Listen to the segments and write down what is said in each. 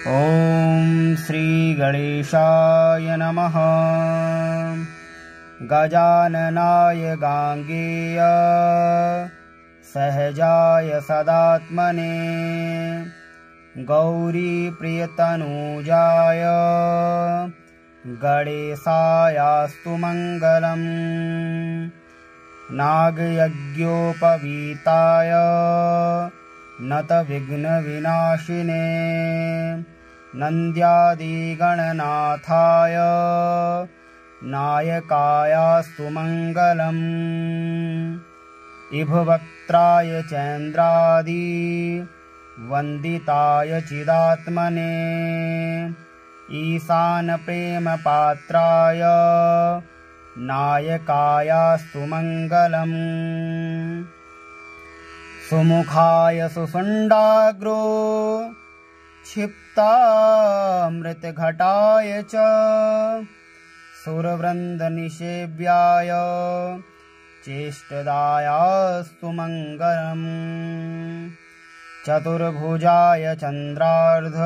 ॐ श्री गणेशाय नमः। गजाननाय गाङ्गेय सहजाय सदात्मने गौरीप्रियतनूजाय गणेशायास्तु मङ्गलम्। नागयज्ञोपवीताय नतविघ्नविनाशिने नन्द्यादिगणनाथाय नायकायास्तु मङ्गलम्। इभवक्त्राय चैन्द्रादि वन्दिताय चिदात्मने ईशानप्रेमपात्राय नायकायास्तु मङ्गलम्। सुमुखाय सुषुण्डाग्रो क्षिप्तामृतघटाय च सुरवृन्दनिषेव्याय चेष्टदायास्तु मङ्गलम्। चतुर्भुजाय चन्द्रार्ध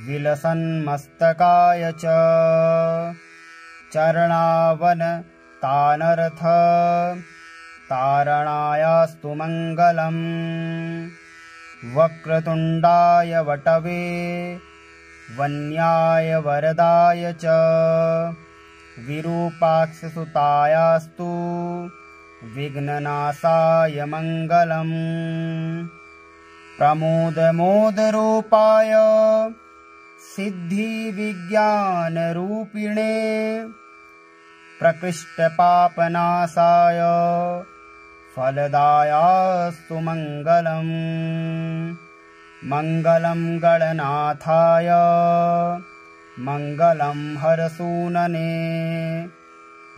विलसन्मस्तकाय च चरणावनतानर्थ तारणायास्तु मङ्गलम्। वक्रतुण्डाय वटवे वन्याय वरदाय च विरूपाक्षसुतायास्तु विघ्ननाशाय मङ्गलम्। प्रमोदमोदरूपाय सिद्धिविज्ञानरूपिणे प्रकृष्टपापनाशाय फलदायास्तु मङ्गलम्। मङ्गलं गणनाथाय मङ्गलं हरसूनने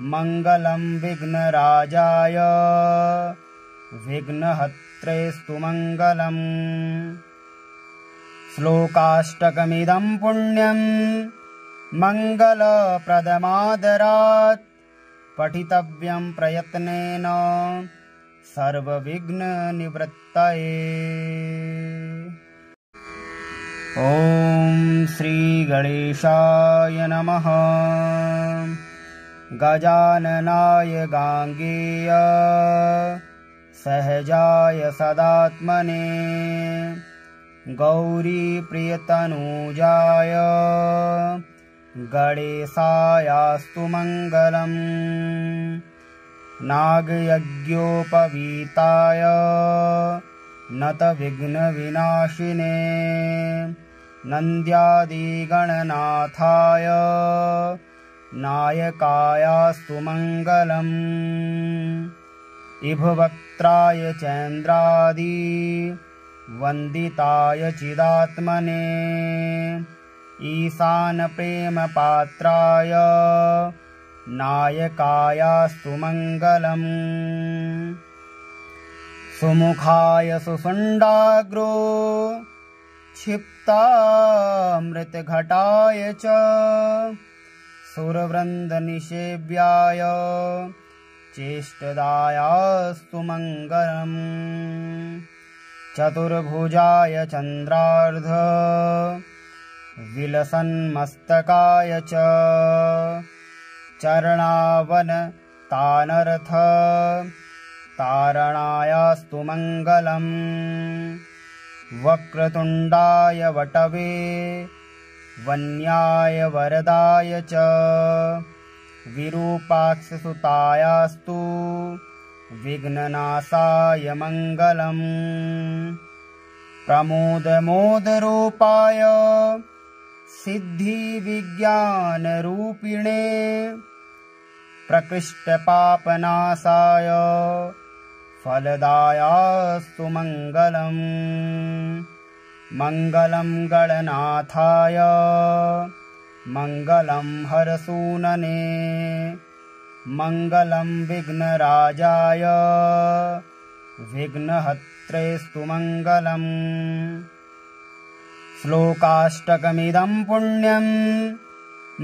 मङ्गलं विघ्नराजाय विघ्नहत्रेस्तु मङ्गलम्। श्लोकाष्टकमिदं पुण्यं मङ्गलप्रदमादरात् पठितव्यं प्रयत्नेन सर्वविघ्ननिवृत्तये। ॐ श्री गणेशाय नमः। गजाननाय गाङ्गेय सहजाय सदात्मने गौरीप्रियतनूजाय गणेशायास्तु मङ्गलम्। नागयज्ञोपवीताय नतविघ्नविनाशिने नन्द्यादिगणनाथाय नायकायास्तु मङ्गलम्। इभवक्त्राय चैन्द्रादि वन्दिताय चिदात्मने ईशानप्रेमपात्राय नायकायास्तु मङ्गलम्। सुमुखाय सुषुण्डाग्रो क्षिप्तामृतघटाय च सुरवृन्दनिषेव्याय चेष्टदायास्तु मङ्गलम्। चतुर्भुजाय चन्द्रार्ध विलसन्मस्तकाय च चरणावनतानर्थ तारणायास्तु मङ्गलम्। वक्रतुण्डाय वटवे वन्याय वरदाय च विरूपाक्षसुतायास्तु विघ्ननाशाय मङ्गलम्। प्रमोदमोदरूपाय सिद्धिविज्ञानरूपिणे प्रकृष्टपापनाशाय फलदायास्तु मङ्गलम्। मङ्गलं गणनाथाय मङ्गलं हरसूनने मङ्गलं विघ्नराजाय विघ्नहत्रेस्तु मङ्गलम्। श्लोकाष्टकमिदं पुण्यं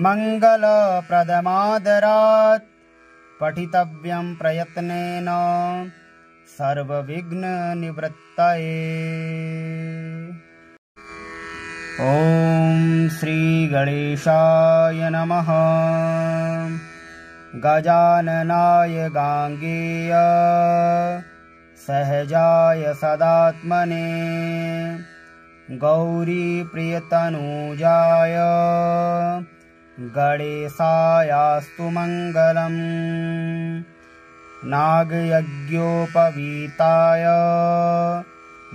मङ्गलप्रदमादरात् पठितव्यं प्रयत्नेन सर्वविघ्ननिवृत्तये। ॐ श्रीगणेशाय नमः। गजाननाय गाङ्गेय सहजाय सदात्मने गौरीप्रियतनूजाय गणेशायास्तु मङ्गलम्। नागयज्ञोपवीताय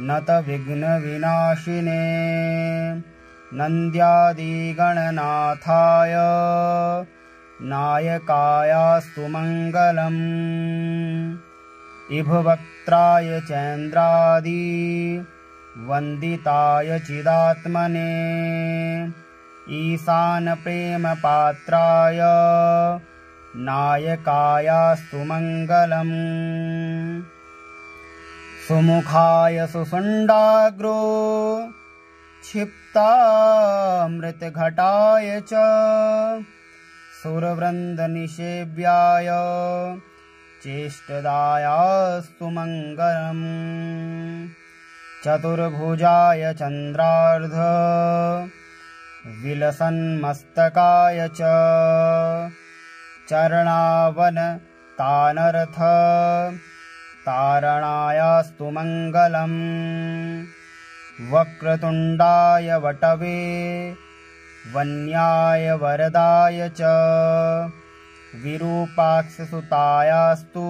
नतविघ्नविनाशिने नन्द्यादिगणनाथाय नायकायास्तु मङ्गलम्। इभवक्त्राय चैन्द्रादि वन्दिताय चिदात्मने ईशानप्रेमपात्राय नायकायास्तु मङ्गलम्। सुमुखाय सुषुण्डाग्रो क्षिप्तामृतघटाय च सुरवृन्दनिषेव्याय चेष्टदायास्तु मङ्गलम्। चतुर्भुजाय चन्द्रार्ध विलसन्मस्तकाय च चरणावनतानर्थ तारणायास्तु मङ्गलम्। वक्रतुण्डाय वटवे वन्याय वरदाय च विरूपाक्षसुतायास्तु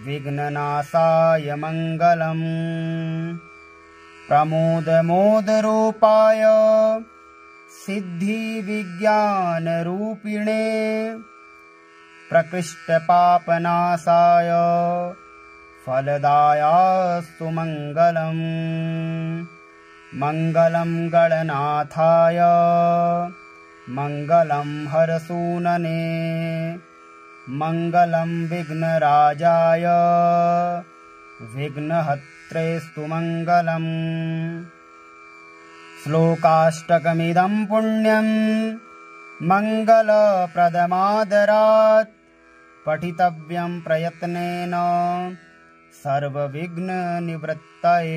विघ्ननाशाय मङ्गलम्। प्रमोदमोदरूपाय सिद्धिविज्ञानरूपिणे प्रकृष्टपापनाशाय फलदायास्तु मङ्गलम्। मङ्गलं गणनाथाय मङ्गलं हरसूनने मङ्गलं विघ्नराजाय विघ्नहत्रेस्तु मङ्गलम्। श्लोकाष्टकमिदं पुण्यं मङ्गलप्रदमादरात् पठितव्यं प्रयत्नेन सर्वविघ्ननिवृत्तये।